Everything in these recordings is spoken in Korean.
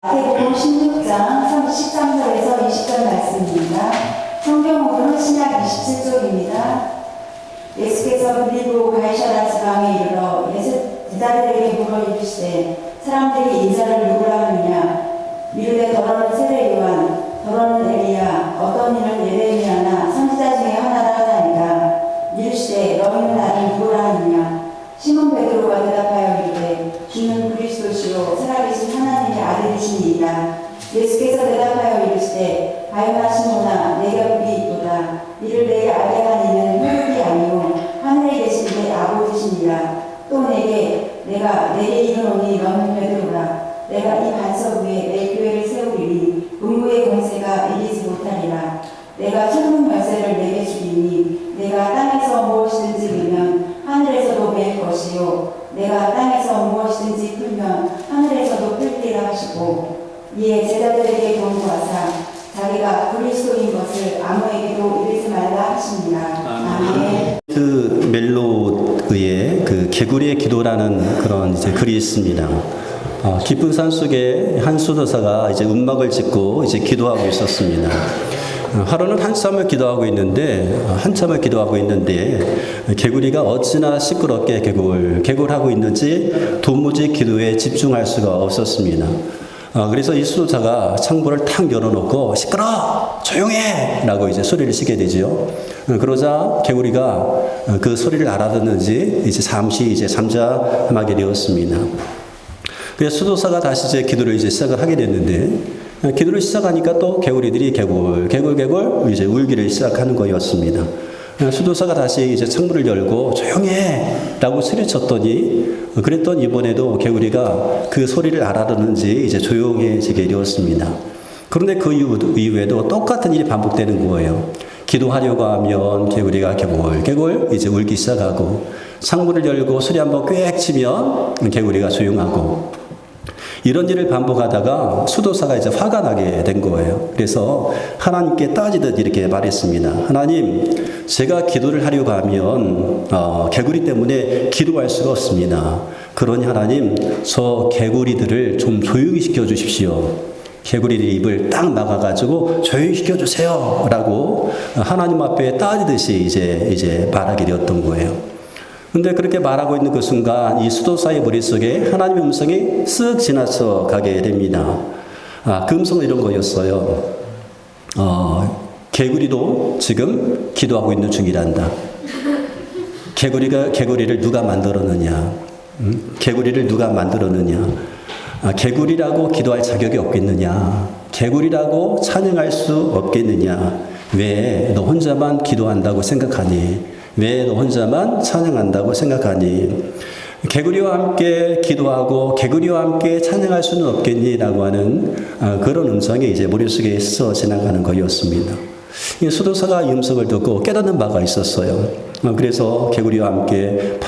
마태복음 16장 13절에서 20절 말씀입니다. 성경으로는 신약 27쪽입니다. 예수께서 빌립보 가이사랴 지방에 이르러 제자들에게 물어 이르시되 사람들이 인자를 누구라 하느냐 이르되 더러는 세례 요한 더러는 엘리야 어떤 이는 예레미야나 선지자 중에 하나라 하나이다. 이르시되 너희는 나를 누구라 하느냐 시몬 베드로가 대답하여 이르되 주는 그리스도시요 살아계신 하나님의 아들이시니이다. 예수께서 대답하여 이르시되 바요나 시몬아 내가 복이 있도다. 이를 내게 알게 한 이는 혈육이 아니요 하늘에 계신 내 아버지시니라. 또 내게 이르노니 너는 베드로라. 내가 이 반석 위에 내 교회를 세우리니 음부의 권세가 이기지 못하리라. 내가 천국 열쇠를 내게 주리니 내가 땅에서 무엇이든지 밀면 하늘에서도 맬 것이요 내가 땅에서 무엇이든지 풀면 하늘에서도 풀리라 하시고 이에 제자들에게 경고하사 자기가 그리스도인 것을 아무에게도 이르지 말라 하시니라. 아멘. 그 멜로의 그 개구리의 기도라는 그런 이제 글이 있습니다. 깊은 산 속에 한 수도사가 이제 음막을 짓고 이제 기도하고 있었습니다. 하루는 한참을 기도하고 있는데 개구리가 어찌나 시끄럽게 개굴하고 있는지 도무지 기도에 집중할 수가 없었습니다. 그래서 이 수도사가 창문을 탁 열어놓고 시끄러! 조용해! 라고 이제 소리를 치게 되죠. 그러자 개구리가 그 소리를 알아듣는지 이제 잠시 이제 잠잠하게 되었습니다. 그래서 수도사가 다시 이제 기도를 이제 시작을 하게 됐는데 기도를 시작하니까 또 개구리들이 개굴 이제 울기를 시작하는 거였습니다. 수도사가 다시 이제 창문을 열고 조용해! 라고 소리쳤더니 그랬던 이번에도 개구리가 그 소리를 알아듣는지 이제 조용해지게 되었습니다. 그런데 그 이후에도 똑같은 일이 반복되는 거예요. 기도하려고 하면 개구리가 개굴 이제 울기 시작하고 창문을 열고 소리 한번 꽥 치면 개구리가 조용하고 이런 일을 반복하다가 수도사가 이제 화가 나게 된 거예요. 그래서 하나님께 따지듯 이렇게 말했습니다. 하나님, 제가 기도를 하려고 하면 개구리 때문에 기도할 수가 없습니다. 그러니 하나님, 저 개구리들을 좀 조용히 시켜 주십시오. 개구리들 입을 딱 막아가지고 조용히 시켜주세요. 라고 하나님 앞에 따지듯이 이제 말하게 되었던 거예요. 근데 그렇게 말하고 있는 그 순간 이 수도사의 머릿속에 하나님의 음성이 쓱 지나쳐 가게 됩니다. 그 음성은 이런 거였어요. 개구리도 지금 기도하고 있는 중이란다. 개구리를 누가 만들었느냐? 개구리를 누가 만들었느냐? 개구리라고 기도할 자격이 없겠느냐? 개구리라고 찬양할 수 없겠느냐? 왜 너 혼자만 기도한다고 생각하니? 왜 너 혼자만 찬양한다고 생각하니? 개구리와 함께 기도하고 개구리와 함께 찬양할 수는 없겠니? 라고 하는 그런 음성이 이제 머릿속에 스쳐 지나가는 거였습니다. 이 수도사가 이 음성을 듣고 깨닫는 바가 있었어요. 그래서 개구리와 함께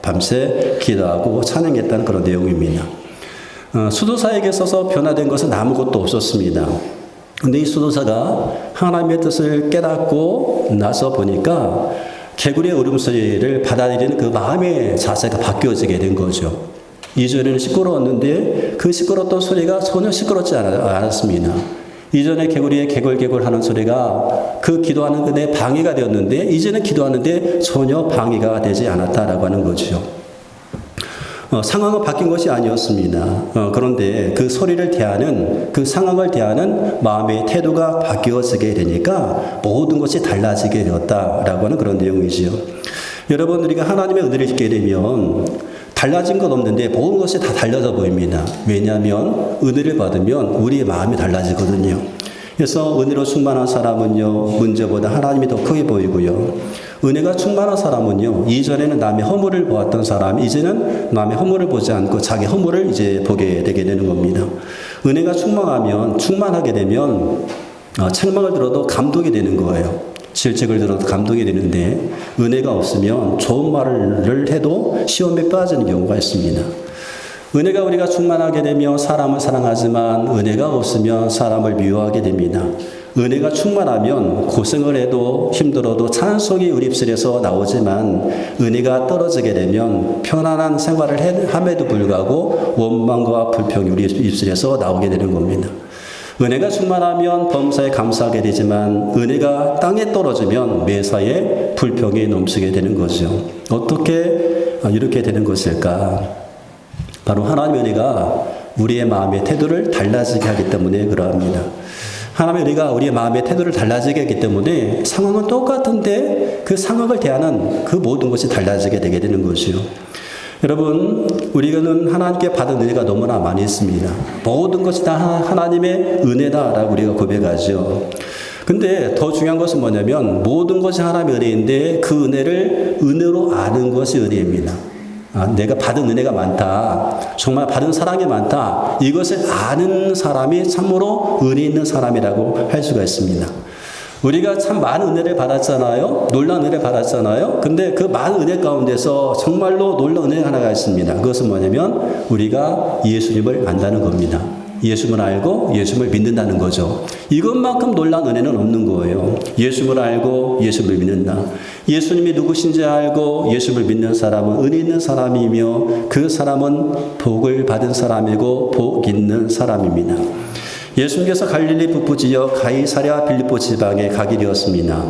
밤새 기도하고 찬양했다는 그런 내용입니다. 수도사에게 있어서 변화된 것은 아무것도 없었습니다. 근데 이 수도사가 하나님의 뜻을 깨닫고 나서 보니까 개구리의 울음소리를 받아들이는 그 마음의 자세가 바뀌어지게 된 거죠. 이전에는 시끄러웠는데 그 시끄러웠던 소리가 전혀 시끄럽지 않았습니다. 이전에 개구리의 개굴 하는 소리가 그 기도하는 데 방해가 되었는데 이제는 기도하는데 전혀 방해가 되지 않았다라고 하는 거죠. 상황은 바뀐 것이 아니었습니다. 그런데 그 소리를 대하는, 그 상황을 대하는 마음의 태도가 바뀌어지게 되니까 모든 것이 달라지게 되었다라고 하는 그런 내용이지요. 여러분, 우리가 하나님의 은혜를 입게 되면 달라진 건 없는데 모든 것이 다 달라져 보입니다. 왜냐하면 은혜를 받으면 우리의 마음이 달라지거든요. 그래서 은혜로 충만한 사람은요, 문제보다 하나님이 더 크게 보이고요. 은혜가 충만한 사람은요, 이전에는 남의 허물을 보았던 사람, 이제는 남의 허물을 보지 않고 자기 허물을 이제 보게 되게 되는 겁니다. 은혜가 충만하게 되면, 책망을 들어도 감동이 되는 거예요. 질책을 들어도 감동이 되는데, 은혜가 없으면 좋은 말을 해도 시험에 빠지는 경우가 있습니다. 은혜가 우리가 충만하게 되면 사람을 사랑하지만 은혜가 없으면 사람을 미워하게 됩니다. 은혜가 충만하면 고생을 해도 힘들어도 찬송이 우리 입술에서 나오지만 은혜가 떨어지게 되면 편안한 생활을 함에도 불구하고 원망과 불평이 우리 입술에서 나오게 되는 겁니다. 은혜가 충만하면 범사에 감사하게 되지만 은혜가 땅에 떨어지면 매사에 불평이 넘치게 되는 거죠. 어떻게 이렇게 되는 것일까? 바로 하나님의 은혜가 우리의 마음의 태도를 달라지게 하기 때문에 그러합니다. 하나님의 은혜가 우리의 마음의 태도를 달라지게 하기 때문에 상황은 똑같은데 그 상황을 대하는 그 모든 것이 달라지게 되게 되는 거죠. 여러분, 우리는 하나님께 받은 은혜가 너무나 많이 있습니다. 모든 것이 다 하나님의 은혜다라고 우리가 고백하죠. 근데 더 중요한 것은 뭐냐면 모든 것이 하나님의 은혜인데 그 은혜를 은혜로 아는 것이 은혜입니다. 내가 받은 은혜가 많다. 정말 받은 사랑이 많다. 이것을 아는 사람이 참으로 은혜 있는 사람이라고 할 수가 있습니다. 우리가 참 많은 은혜를 받았잖아요. 놀라운 은혜를 받았잖아요. 근데 그 많은 은혜 가운데서 정말로 놀라운 은혜 하나가 있습니다. 그것은 뭐냐면 우리가 예수님을 안다는 겁니다. 예수님을 알고 예수님을 믿는다는 거죠. 이것만큼 놀라운 은혜는 없는 거예요. 예수님을 알고 예수님을 믿는다. 예수님이 누구신지 알고 예수님을 믿는 사람은 은혜 있는 사람이며 그 사람은 복을 받은 사람이고 복 있는 사람입니다. 예수님께서 갈릴리 북부 지역 가이사랴 빌립보 지방에 가게 되었습니다.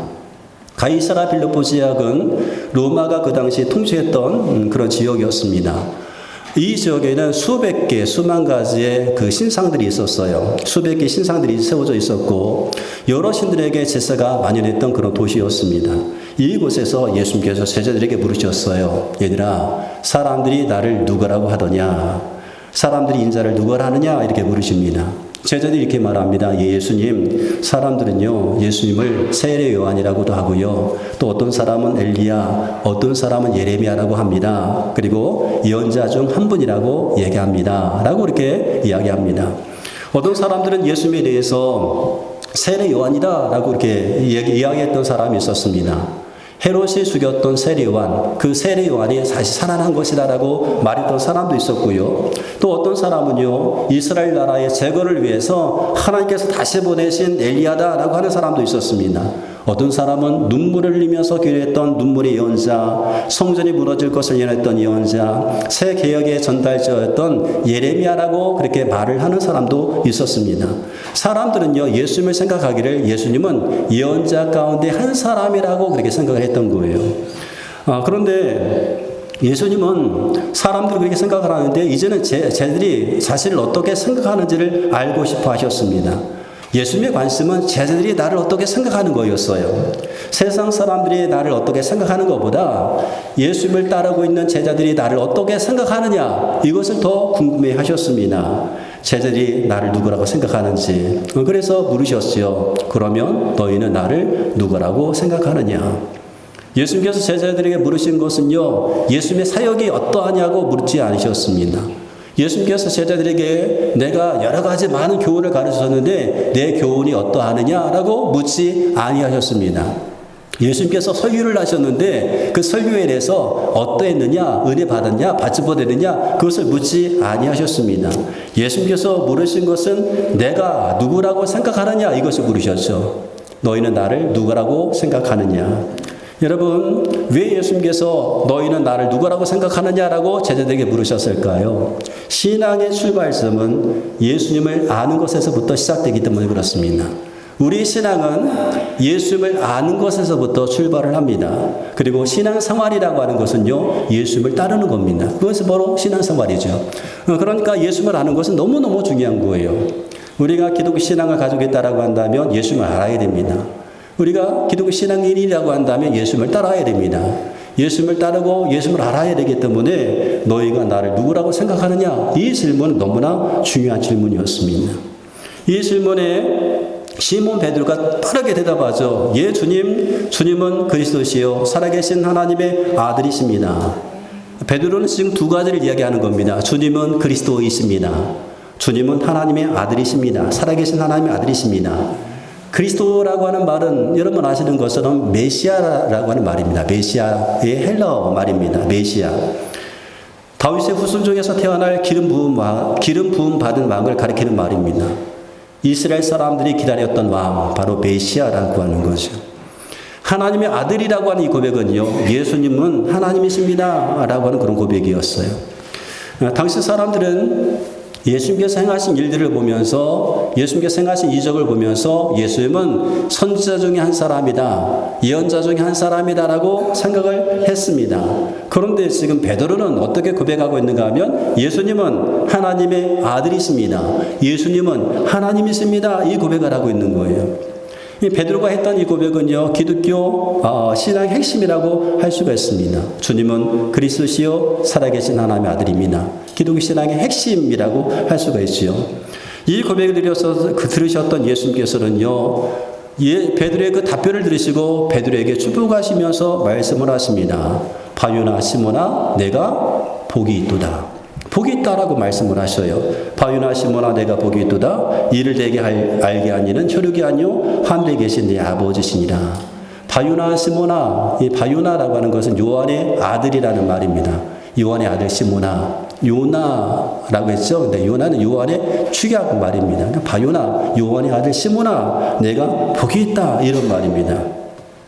가이사랴 빌립보 지역은 로마가 그 당시 통치했던 그런 지역이었습니다. 이 지역에는 수백 개, 수만 가지의 그 신상들이 있었어요. 수백 개 신상들이 세워져 있었고 여러 신들에게 제사가 만연했던 그런 도시였습니다. 이곳에서 예수님께서 제자들에게 물으셨어요. 얘들아, 사람들이 나를 누구라고 하더냐? 사람들이 인자를 누구라 하느냐? 이렇게 물으십니다. 제자들이 이렇게 말합니다. 예수님, 사람들은요 예수님을 세례 요한이라고도 하고요, 또 어떤 사람은 엘리야, 어떤 사람은 예레미야라고 합니다. 그리고 예언자 중 한 분이라고 얘기합니다 라고 이렇게 이야기합니다. 어떤 사람들은 예수님에 대해서 세례 요한이다 라고 이렇게 이야기했던 사람이 있었습니다. 헤롯이 죽였던 세례 요한, 그 세례 요한이 다시 살아난 것이다라고 말했던 사람도 있었고요. 또 어떤 사람은요, 이스라엘 나라의 제거를 위해서 하나님께서 다시 보내신 엘리야다라고 하는 사람도 있었습니다. 어떤 사람은 눈물을 흘리면서 기도했던 눈물의 예언자, 성전이 무너질 것을 예언했던 예언자, 새 개혁의 전달자였던 예레미야라고 그렇게 말을 하는 사람도 있었습니다. 사람들은요, 예수님을 생각하기를 예수님은 예언자 가운데 한 사람이라고 그렇게 생각을 했던 거예요. 그런데 예수님은 사람들이 그렇게 생각을 하는데 이제는 쟤들이 자신을 어떻게 생각하는지를 알고 싶어 하셨습니다. 예수님의 관심은 제자들이 나를 어떻게 생각하는 거였어요. 세상 사람들이 나를 어떻게 생각하는 것보다 예수님을 따르고 있는 제자들이 나를 어떻게 생각하느냐, 이것을 더 궁금해 하셨습니다. 제자들이 나를 누구라고 생각하는지. 그래서 물으셨어요. 그러면 너희는 나를 누구라고 생각하느냐? 예수님께서 제자들에게 물으신 것은요, 예수님의 사역이 어떠하냐고 묻지 않으셨습니다. 예수님께서 제자들에게 내가 여러 가지 많은 교훈을 가르치셨는데 내 교훈이 어떠하느냐라고 묻지 아니하셨습니다. 예수님께서 설교를 하셨는데 그 설교에 대해서 어떠했느냐, 은혜 받았냐, 받지 못했느냐, 그것을 묻지 아니하셨습니다. 예수님께서 물으신 것은 내가 누구라고 생각하느냐, 이것을 물으셨죠. 너희는 나를 누구라고 생각하느냐? 여러분, 왜 예수님께서 너희는 나를 누구라고 생각하느냐라고 제자들에게 물으셨을까요? 신앙의 출발점은 예수님을 아는 것에서부터 시작되기 때문에 그렇습니다. 우리 신앙은 예수님을 아는 것에서부터 출발을 합니다. 그리고 신앙생활이라고 하는 것은요, 예수님을 따르는 겁니다. 그것이 바로 신앙생활이죠. 그러니까 예수님을 아는 것은 너무너무 중요한 거예요. 우리가 기독교 신앙을 가지고 있다고 한다면 예수님을 알아야 됩니다. 우리가 기독교 신앙인이라고 한다면 예수님을 따라야 됩니다. 예수님을 따르고 예수님을 알아야 되기 때문에 너희가 나를 누구라고 생각하느냐? 이 질문은 너무나 중요한 질문이었습니다. 이 질문에 시몬 베드로가 빠르게 대답하죠. 예, 주님, 주님은 그리스도시요 살아계신 하나님의 아들이십니다. 베드로는 지금 두 가지를 이야기하는 겁니다. 주님은 그리스도이십니다. 주님은 하나님의 아들이십니다. 살아계신 하나님의 아들이십니다. 그리스도라고 하는 말은 여러분 아시는 것처럼 메시아라고 하는 말입니다. 메시아의 헬라어 말입니다. 메시아. 다윗의 후손 중에서 태어날 기름 부음 받은 왕을 가리키는 말입니다. 이스라엘 사람들이 기다렸던 왕, 바로 메시아라고 하는 거죠. 하나님의 아들이라고 하는 이 고백은요, 예수님은 하나님이십니다 라고 하는 그런 고백이었어요. 당시 사람들은 예수님께서 행하신 일들을 보면서, 예수님께서 행하신 이적을 보면서 예수님은 선지자 중에 한 사람이다, 예언자 중에 한 사람이다 라고 생각을 했습니다. 그런데 지금 베드로는 어떻게 고백하고 있는가 하면 예수님은 하나님의 아들이십니다, 예수님은 하나님이십니다, 이 고백을 하고 있는 거예요. 이 베드로가 했던 이 고백은요, 기독교 신앙의 핵심이라고 할 수가 있습니다. 주님은 그리스도시요 살아계신 하나님의 아들입니다. 기독교 신앙의 핵심이라고 할 수가 있지요. 이 고백을 들으셨던 예수님께서는요, 베드로의 그 답변을 들으시고 베드로에게 축복하시면서 말씀을 하십니다. 바요나 시몬아, 내가 복이 있도다. 복이 있다라고 말씀을 하셔요. 바요나 시몬아, 내가 복이 있도다. 이를 내게 알게 한 이는 혈육이 아니요 하늘에 계신 내 아버지시니라. 바요나 시몬아, 이 바요나라고 하는 것은 요한의 아들이라는 말입니다. 요한의 아들 시몬아, 요나라고 했죠. 근데 요나는 요한의 축약 말입니다. 그러니까 바요나, 요한의 아들 시몬아, 내가 복이 있다, 이런 말입니다.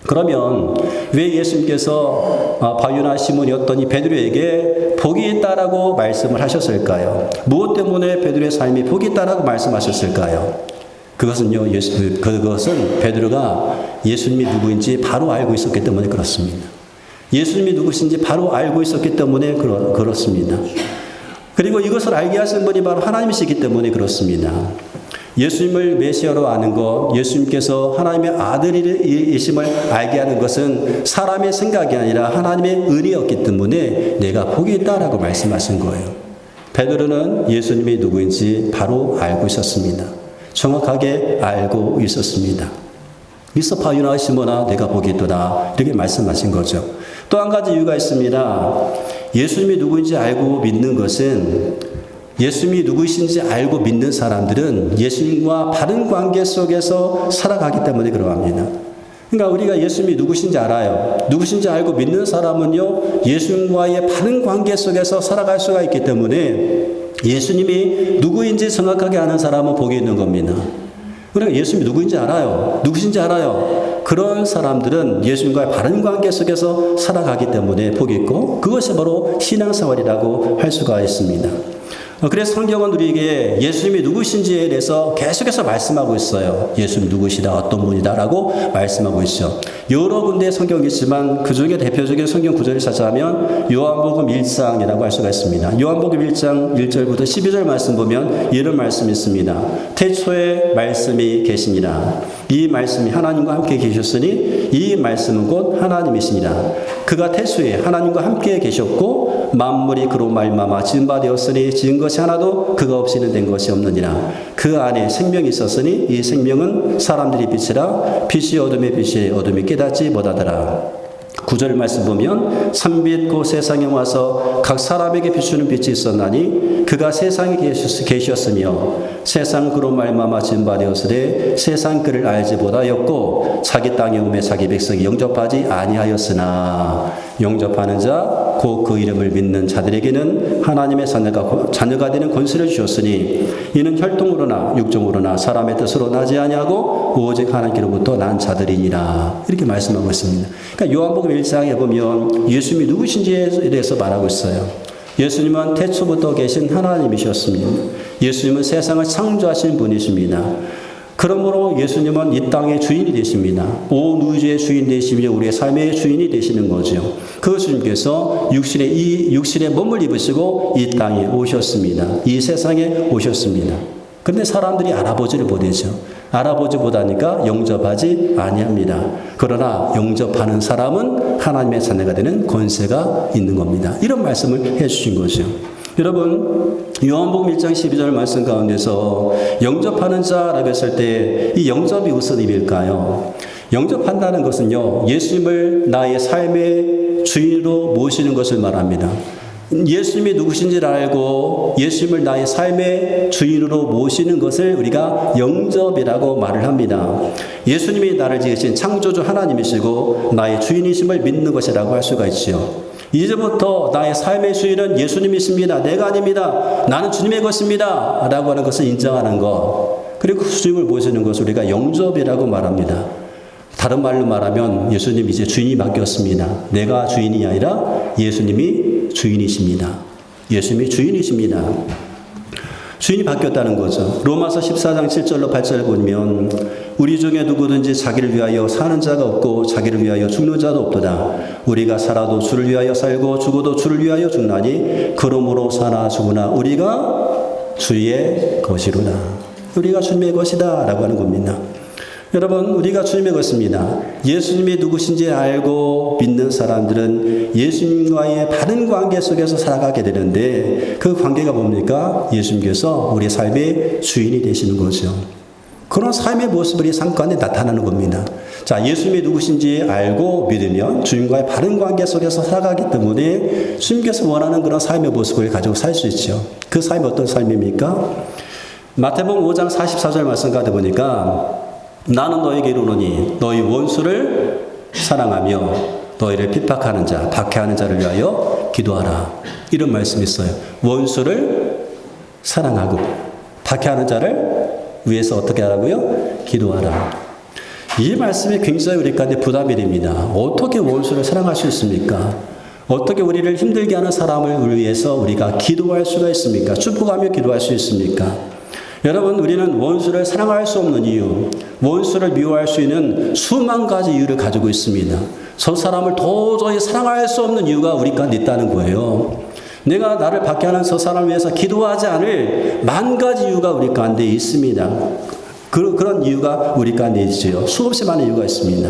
그러면 왜 예수님께서 바요나 시몬이었던 이 베드로에게 복이 있다라고 말씀을 하셨을까요? 무엇 때문에 베드로의 삶이 복이 있다라고 말씀하셨을까요? 그것은요, 그것은 베드로가 예수님이 누구인지 바로 알고 있었기 때문에 그렇습니다. 예수님이 누구신지 바로 알고 있었기 때문에 그렇습니다. 그리고 이것을 알게 하신 분이 바로 하나님이시기 때문에 그렇습니다. 예수님을 메시아로 아는 것, 예수님께서 하나님의 아들이심을 알게 하는 것은 사람의 생각이 아니라 하나님의 은혜였기 때문에 내가 복이 있다라고 말씀하신 거예요. 베드로는 예수님이 누구인지 바로 알고 있었습니다. 정확하게 알고 있었습니다. 그래서 바요나 시몬아, 내가 복이 있도다, 이렇게 말씀하신 거죠. 또 한 가지 이유가 있습니다. 예수님이 누구인지 알고 믿는 것은, 예수님이 누구이신지 알고 믿는 사람들은 예수님과 바른 관계 속에서 살아가기 때문에 그러합니다. 그러니까 우리가 예수님이 누구신지 알아요. 누구신지 알고 믿는 사람은요, 예수님과의 바른 관계 속에서 살아갈 수가 있기 때문에 예수님이 누구인지 정확하게 아는 사람은 복이 있는 겁니다. 그러니까 예수님이 누구인지 알아요. 누구신지 알아요. 그런 사람들은 예수님과의 바른 관계 속에서 살아가기 때문에 복이 있고, 그것이 바로 신앙생활이라고 할 수가 있습니다. 그래서 성경은 우리에게 예수님이 누구신지에 대해서 계속해서 말씀하고 있어요. 예수님 누구시다, 어떤 분이다 라고 말씀하고 있죠. 여러 군데의 성경이 있지만 그 중에 대표적인 성경 구절을 찾아하면 요한복음 1장이라고 할 수가 있습니다. 요한복음 1장 1절부터 12절 말씀 보면 이런 말씀이 있습니다. 태초에 말씀이 계시니라. 이 말씀이 하나님과 함께 계셨으니 이 말씀은 곧 하나님이시니라. 그가 태초에 하나님과 함께 계셨고 만물이 그로 말미암아 지은 바 되었으니 지은 것이 하나도 그가 없이는 된 것이 없느니라. 그 안에 생명이 있었으니 이 생명은 사람들이 빛이라. 빛이 어둠의 빛이 어둠이 깨닫지 못하더라. 9절 말씀 보면 산빛 곧 세상에 와서 각 사람에게 비추는 빛이 있었나니 그가 세상에 계셨으며 세상 그로 말미암아 지은 바 되었으되 세상 그를 알지 못하였고 자기 땅에 오매 자기 백성이 영접하지 아니하였으나 영접하는 자 곧 그 이름을 믿는 자들에게는 하나님의 자녀가 되는 권세를 주셨으니 이는 혈통으로나 육정으로나 사람의 뜻으로 나지 아니하고 오직 하나님께로부터 난 자들이니라. 이렇게 말씀하고 있습니다. 그러니까 요한복음 1장에 보면 예수님이 누구신지에 대해서 말하고 있어요. 예수님은 태초부터 계신 하나님이셨습니다. 예수님은 세상을 창조하신 분이십니다. 그러므로 예수님은 이 땅의 주인이 되십니다. 온 우주의 주인 되시며 우리의 삶의 주인이 되시는 거죠. 그 주님께서 육신의 몸을 입으시고 이 땅에 오셨습니다. 이 세상에 오셨습니다. 그런데 사람들이 알아보지를 못하죠. 알아보지 못하니까 영접하지 아니합니다. 그러나 영접하는 사람은 하나님의 자녀가 되는 권세가 있는 겁니다. 이런 말씀을 해주신 거죠. 여러분, 요한복음 1장 12절 말씀 가운데서 영접하는 자라고 했을 때 이 영접이 무슨 의미일까요? 영접한다는 것은요, 예수님을 나의 삶의 주인으로 모시는 것을 말합니다. 예수님이 누구신지를 알고 예수님을 나의 삶의 주인으로 모시는 것을 우리가 영접이라고 말을 합니다. 예수님이 나를 지으신 창조주 하나님이시고 나의 주인이심을 믿는 것이라고 할 수가 있지요. 이제부터 나의 삶의 주인은 예수님이십니다. 내가 아닙니다. 나는 주님의 것입니다. 라고 하는 것을 인정하는 것. 그리고 주님을 모시는 것을 우리가 영접이라고 말합니다. 다른 말로 말하면 예수님 이제 주인이 바뀌었습니다. 내가 주인이 아니라 예수님이 주인이십니다. 예수님이 주인이십니다. 주인이 바뀌었다는 거죠. 로마서 14장 7절로 8절 보면 우리 중에 누구든지 자기를 위하여 사는 자가 없고 자기를 위하여 죽는 자도 없도다. 우리가 살아도 주를 위하여 살고 죽어도 주를 위하여 죽나니 그러므로 사나 죽으나 우리가 주의 것이로다. 우리가 주님의 것이다 라고 하는 겁니다. 여러분, 우리가 주님의 것입니다. 예수님이 누구신지 알고 믿는 사람들은 예수님과의 바른 관계 속에서 살아가게 되는데 그 관계가 뭡니까? 예수님께서 우리 삶의 주인이 되시는 거죠. 그런 삶의 모습이 삶 가운데 나타나는 겁니다. 자, 예수님이 누구신지 알고 믿으면 주님과의 바른 관계 속에서 살아가기 때문에 주님께서 원하는 그런 삶의 모습을 가지고 살 수 있죠. 그 삶이 어떤 삶입니까? 마태복음 5장 44절 말씀 가다 보니까 나는 너에게 이르노니 너희 원수를 사랑하며 너희를 핍박하는 자, 박해하는 자를 위하여 기도하라. 이런 말씀이 있어요. 원수를 사랑하고 박해하는 자를 위해서 어떻게 하라고요? 기도하라. 이 말씀이 굉장히 우리 가운데 부담이 됩니다. 어떻게 원수를 사랑할 수 있습니까? 어떻게 우리를 힘들게 하는 사람을 위해서 우리가 기도할 수가 있습니까? 축복하며 기도할 수 있습니까? 여러분, 우리는 원수를 사랑할 수 없는 이유, 원수를 미워할 수 있는 수만 가지 이유를 가지고 있습니다. 저 사람을 도저히 사랑할 수 없는 이유가 우리 가운데 있다는 거예요. 내가 나를 박해하는 저 사람을 위해서 기도하지 않을 만 가지 이유가 우리 가운데 있습니다. 그런 이유가 우리 가운데 있죠. 수없이 많은 이유가 있습니다.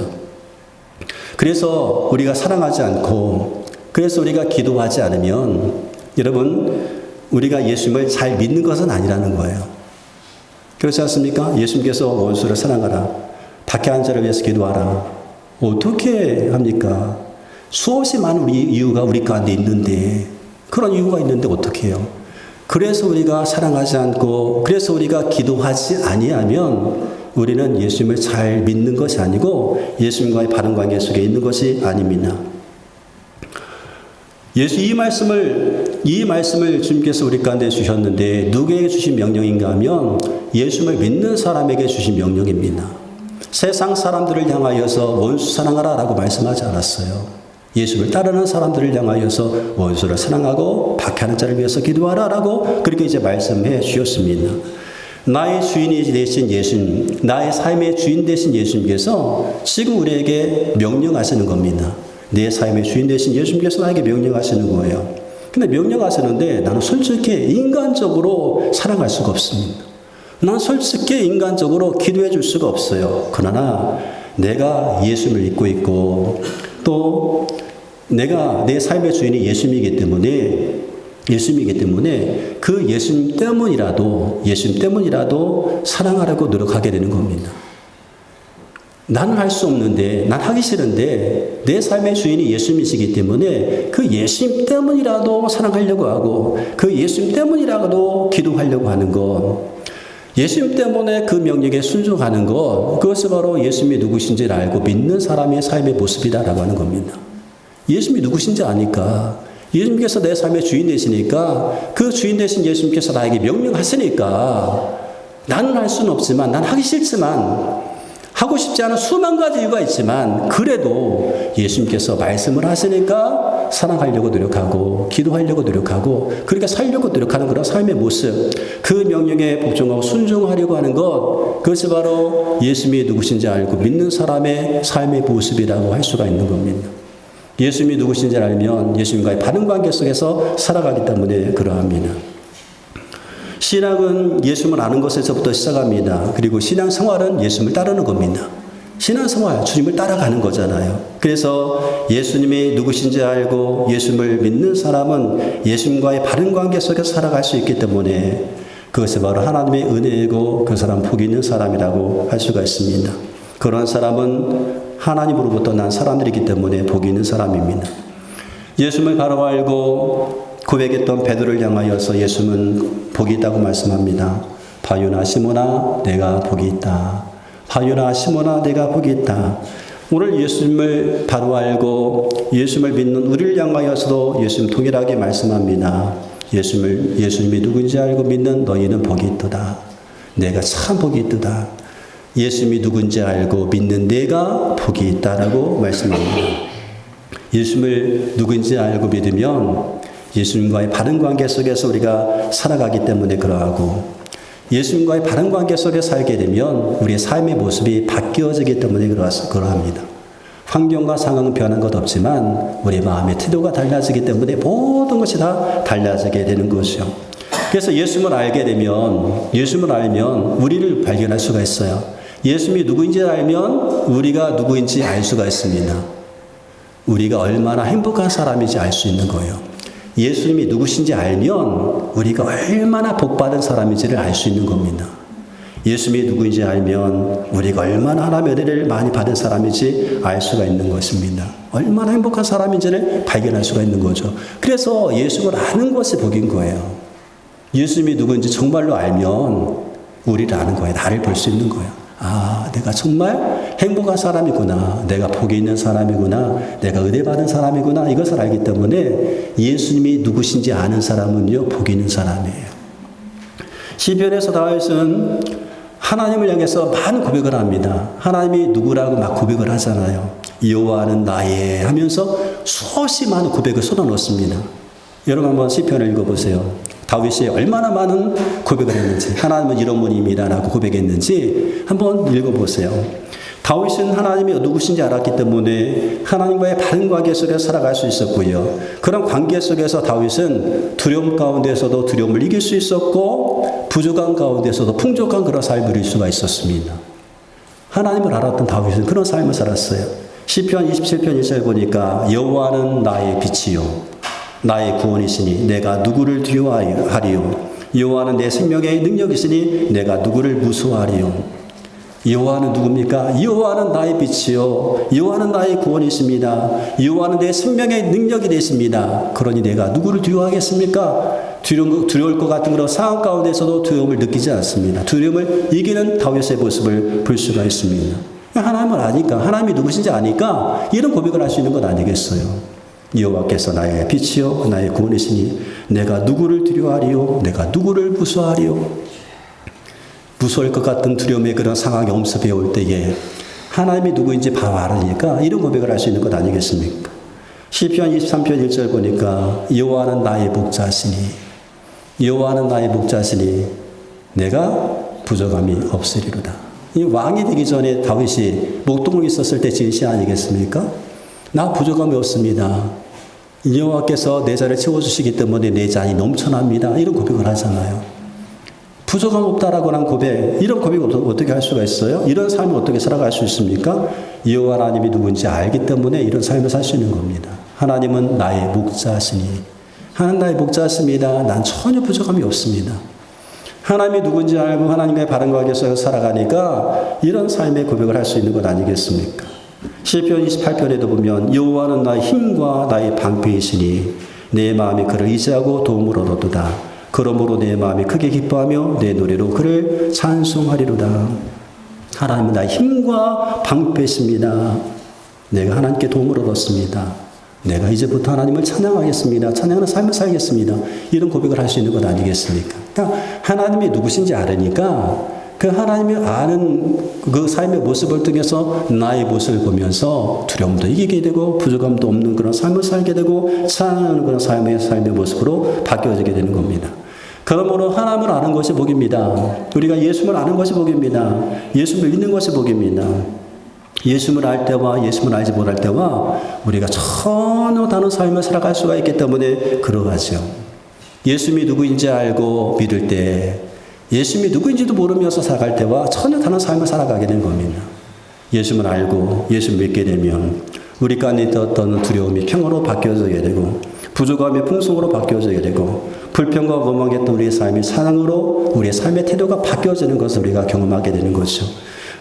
그래서 우리가 사랑하지 않고, 그래서 우리가 기도하지 않으면, 여러분, 우리가 예수님을 잘 믿는 것은 아니라는 거예요. 그렇지 않습니까? 예수님께서 원수를 사랑하라. 박해한 자를 위해서 기도하라. 어떻게 합니까? 수없이 많은 이유가 우리 가운데 있는데, 그런 이유가 있는데 어떻게 해요? 그래서 우리가 사랑하지 않고, 그래서 우리가 기도하지 아니하면 우리는 예수님을 잘 믿는 것이 아니고 예수님과의 바른 관계 속에 있는 것이 아닙니다. 이 말씀을 주님께서 우리 가운데 주셨는데 누구에게 주신 명령인가 하면 예수님을 믿는 사람에게 주신 명령입니다. 세상 사람들을 향하여서 원수 사랑하라 라고 말씀하지 않았어요. 예수를 따르는 사람들을 향하여서 원수를 사랑하고 박해하는 자를 위해서 기도하라 라고 그렇게 이제 말씀해 주셨습니다. 나의 주인이 되신 예수님, 나의 삶의 주인 되신 예수님께서 지금 우리에게 명령하시는 겁니다. 내 삶의 주인 되신 예수님께서 나에게 명령하시는 거예요. 근데 명령하시는데 나는 솔직히 인간적으로 사랑할 수가 없습니다. 난 솔직히 인간적으로 기도해 줄 수가 없어요. 그러나 내가 예수님을 믿고 있고 또 내가 내 삶의 주인이 예수님이기 때문에 그 예수님 때문이라도 사랑하려고 노력하게 되는 겁니다. 나는 할 수 없는데, 난 하기 싫은데 내 삶의 주인이 예수님이시기 때문에 그 예수님 때문이라도 사랑하려고 하고 그 예수님 때문이라도 기도하려고 하는 것, 예수님 때문에 그 명령에 순종하는 것, 그것이 바로 예수님이 누구신지를 알고 믿는 사람의 삶의 모습이다라고 하는 겁니다. 예수님이 누구신지 아니까, 예수님께서 내 삶의 주인 되시니까, 그 주인 되신 예수님께서 나에게 명령하시니까 나는 할 수는 없지만, 난 하기 싫지만, 하고 싶지 않은 수만 가지 이유가 있지만 그래도 예수님께서 말씀을 하시니까 사랑하려고 노력하고 기도하려고 노력하고 그렇게 살려고 노력하는 그런 삶의 모습, 그 명령에 복종하고 순종하려고 하는 것, 그것이 바로 예수님이 누구신지 알고 믿는 사람의 삶의 모습이라고 할 수가 있는 겁니다. 예수님이 누구신지 알면 예수님과의 바른 관계 속에서 살아가기 때문에 그러합니다. 신앙은 예수님을 아는 것에서부터 시작합니다. 그리고 신앙생활은 예수님을 따르는 겁니다. 신앙생활, 주님을 따라가는 거잖아요. 그래서 예수님이 누구신지 알고 예수님을 믿는 사람은 예수님과의 바른 관계 속에서 살아갈 수 있기 때문에 그것이 바로 하나님의 은혜이고 그 사람 복이 있는 사람이라고 할 수가 있습니다. 그런 사람은 하나님으로부터 난 사람들이기 때문에 복이 있는 사람입니다. 예수님을 바로 알고 고백했던 베드로를 향하여서 예수님은 복이 있다고 말씀합니다. 바요나 시몬아 내가 복이 있다. 바요나 시몬아 내가 복이 있다. 오늘 예수님을 바로 알고 예수님을 믿는 우리를 향하여서도 예수님 동일하게 말씀합니다. 예수님이 누군지 알고 믿는 너희는 복이 있도다. 내가 참 복이 있도다. 예수님이 누군지 알고 믿는 내가 복이 있다라고 말씀합니다. 예수님을 누군지 알고 믿으면 예수님과의 바른 관계 속에서 우리가 살아가기 때문에 그러하고, 예수님과의 바른 관계 속에 살게 되면 우리의 삶의 모습이 바뀌어지기 때문에 그러합니다. 환경과 상황은 변한 것 없지만 우리 마음의 태도가 달라지기 때문에 모든 것이 다 달라지게 되는 것이요. 그래서 예수님을 알게 되면, 예수님을 알면 우리를 발견할 수가 있어요. 예수님이 누구인지 알면 우리가 누구인지 알 수가 있습니다. 우리가 얼마나 행복한 사람인지 알 수 있는 거예요. 예수님이 누구신지 알면 우리가 얼마나 복받은 사람인지를 알 수 있는 겁니다. 예수님이 누구인지 알면 우리가 얼마나 하나님의 은혜를 많이 받은 사람인지 알 수가 있는 것입니다. 얼마나 행복한 사람인지를 발견할 수가 있는 거죠. 그래서 예수님을 아는 것이 복인 거예요. 예수님이 누구인지 정말로 알면 우리를 아는 거예요. 나를 볼 수 있는 거예요. 아, 내가 정말 행복한 사람이구나. 내가 복이 있는 사람이구나. 내가 은혜 받은 사람이구나. 이것을 알기 때문에 예수님이 누구신지 아는 사람은요, 복이 있는 사람이에요. 시편에서 다윗은 하나님을 향해서 많은 고백을 합니다. 하나님이 누구라고 막 고백을 하잖아요. 여호와는 나의 하면서 수없이 많은 고백을 쏟아놓습니다. 여러분 한번 시편을 읽어보세요. 다윗이 얼마나 많은 고백을 했는지, 하나님은 이런 분입니다 라고 고백했는지 한번 읽어보세요. 다윗은 하나님이 누구신지 알았기 때문에 하나님과의 바른 관계 속에서 살아갈 수 있었고요. 그런 관계 속에서 다윗은 두려움 가운데서도 두려움을 이길 수 있었고, 부족한 가운데서도 풍족한 그런 삶을 누릴 수가 있었습니다. 하나님을 알았던 다윗은 그런 삶을 살았어요. 시편 27편 1절 보니까 여호와는 나의 빛이요 나의 구원이시니 내가 누구를 두려워하리요. 여호와는 내 생명의 능력이시니 내가 누구를 무서워하리요. 여호와는 누굽니까? 여호와는 나의 빛이요 여호와는 나의 구원이십니다. 여호와는 내 생명의 능력이 되십니다. 그러니 내가 누구를 두려워하겠습니까? 두려울 것 같은 그런 상황 가운데서도 두려움을 느끼지 않습니다. 두려움을 이기는 다윗의 모습을 볼 수가 있습니다. 하나님을 아니까, 하나님이 누구신지 아니까 이런 고백을 할 수 있는 건 아니겠어요. 여호와께서 나의 빛이요 나의 구원이시니 내가 누구를 두려워하리요 내가 누구를 무서워하리요. 무서울 것 같은 두려움의 그런 상황이 엄습해 올 때에 하나님이 누구인지 바로 알으니까 이런 고백을 할 수 있는 것 아니겠습니까? 시편 23편 1절 보니까 여호와는 나의 목자시니 여호와는 나의 목자시니 내가 부족함이 없으리로다. 이 왕이 되기 전에 다윗이 목동을 있었을 때 지은 시 아니겠습니까? 나 부족함이 없습니다. 여호와께서 내 잔을 채워주시기 때문에 내 잔이 넘쳐납니다. 이런 고백을 하잖아요. 부족함 없다라고 하는 고백, 이런 고백을 어떻게 할 수가 있어요? 이런 삶을 어떻게 살아갈 수 있습니까? 여호와 하나님이 누군지 알기 때문에 이런 삶을 살 수 있는 겁니다. 하나님은 나의 목자시니 하나님 나의 목자십니다. 난 전혀 부족함이 없습니다. 하나님이 누군지 알고 하나님의 바른 관계 속에서 살아가니까 이런 삶의 고백을 할 수 있는 것 아니겠습니까? 시편 28편에도 보면 여호와는 나의 힘과 나의 방패이시니 내 마음이 그를 의지하고 도움을 얻었도다. 그러므로 내 마음이 크게 기뻐하며 내 노래로 그를 찬송하리로다. 하나님은 나의 힘과 방패이십니다. 내가 하나님께 도움을 얻었습니다. 내가 이제부터 하나님을 찬양하겠습니다. 찬양하는 삶을 살겠습니다. 이런 고백을 할 수 있는 것 아니겠습니까? 그러니까 하나님이 누구신지 알으니까 그 하나님이 아는 그 삶의 모습을 통해서 나의 모습을 보면서 두려움도 이기게 되고 부족함도 없는 그런 삶을 살게 되고 찬양하는 그런 삶의 모습으로 바뀌어지게 되는 겁니다. 그러므로 하나님을 아는 것이 복입니다. 우리가 예수님을 아는 것이 복입니다. 예수님을 믿는 것이 복입니다. 예수님을 알 때와 예수님을 알지 못할 때와 우리가 전혀 다른 삶을 살아갈 수가 있기 때문에 그러하죠. 예수님이 누구인지 알고 믿을 때 예수님이 누구인지도 모르면서 살아갈 때와 전혀 다른 삶을 살아가게 된 겁니다. 예수님을 알고 예수님을 믿게 되면 우리 가운데 있던 두려움이 평화로 바뀌어지게 되고 부족함이 풍성으로 바뀌어지게 되고 불평과 원망했던 우리의 삶이 사랑으로 우리의 삶의 태도가 바뀌어지는 것을 우리가 경험하게 되는 것이죠.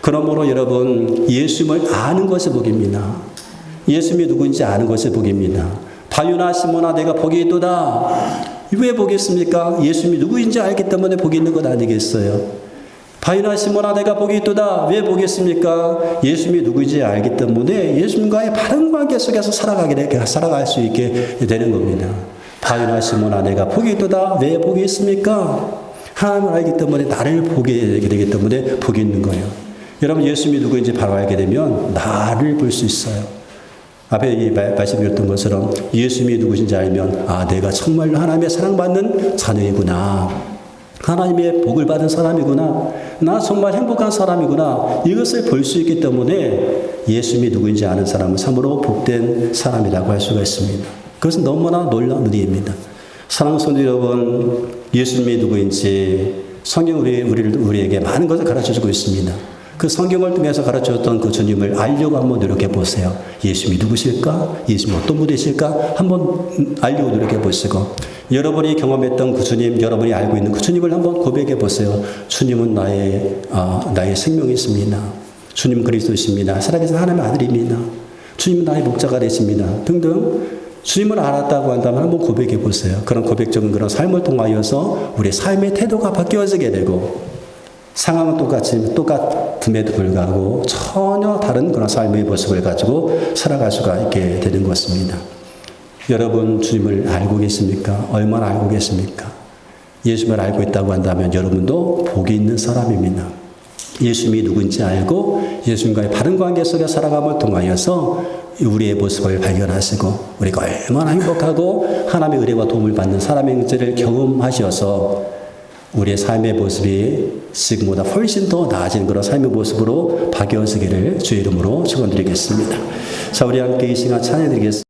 그러므로 여러분 예수님을 아는 것이 복입니다. 예수님이 누구인지 아는 것이 복입니다. 바유나 시몬아 내가 복이 있도다. 왜 복이 있습니까? 예수님이 누구인지 알기 때문에 복이 있는 것 아니겠어요? 바유나 시몬아 내가 복이 있도다. 왜 복이 있습니까? 예수님이 누구인지 알기 때문에 예수님과의 바른 관계 속에서 살아갈 수 있게 되는 겁니다. 바유나 시몬아 내가 복이 있도다. 왜 복이 있습니까? 하나님을 알기 때문에 나를 보게 되기 때문에 복이 있는 거예요. 여러분 예수님이 누구인지 바로 알게 되면 나를 볼 수 있어요. 앞에 이 말씀드렸던 것처럼 예수님이 누구신지 알면 아 내가 정말로 하나님의 사랑받는 자녀이구나. 하나님의 복을 받은 사람이구나. 나 정말 행복한 사람이구나. 이것을 볼 수 있기 때문에 예수님이 누구인지 아는 사람은 참으로 복된 사람이라고 할 수가 있습니다. 그것은 너무나 놀라운 일입니다. 사랑하는 성도 여러분, 예수님이 누구인지 성경 우리에게 많은 것을 가르쳐주고 있습니다. 그 성경을 통해서 가르쳐줬던 그 주님을 알려고 한번 노력해 보세요. 예수님이 누구실까? 예수님이 어떤 분이실까? 한번 알려고 노력해 보시고 여러분이 경험했던 그 주님, 여러분이 알고 있는 그 주님을 한번 고백해 보세요. 주님은 나의 생명이십니다. 주님은 그리스도이십니다. 살아계신 하나님의 아들입니다. 주님은 나의 목자가 되십니다. 등등 주님을 알았다고 한다면 한번 고백해 보세요. 그런 고백적인 그런 삶을 통하여서 우리의 삶의 태도가 바뀌어지게 되고 상황은 똑같음에도 불구하고 전혀 다른 그런 삶의 모습을 가지고 살아갈 수가 있게 되는 것입니다. 여러분 주님을 알고 계십니까? 얼마나 알고 계십니까? 예수님을 알고 있다고 한다면 여러분도 복이 있는 사람입니다. 예수님이 누군지 알고 예수님과의 바른 관계 속에 살아감을 통하여서 우리의 모습을 발견하시고 우리가 얼마나 행복하고 하나님의 은혜와 도움을 받는 사람인지를 경험하셔서 우리의 삶의 모습이 지금보다 훨씬 더 나아진 그런 삶의 모습으로 바뀌어지기를 주의 이름으로 축원드리겠습니다. 자, 우리 함께 이 시간 찬양드리겠습니다.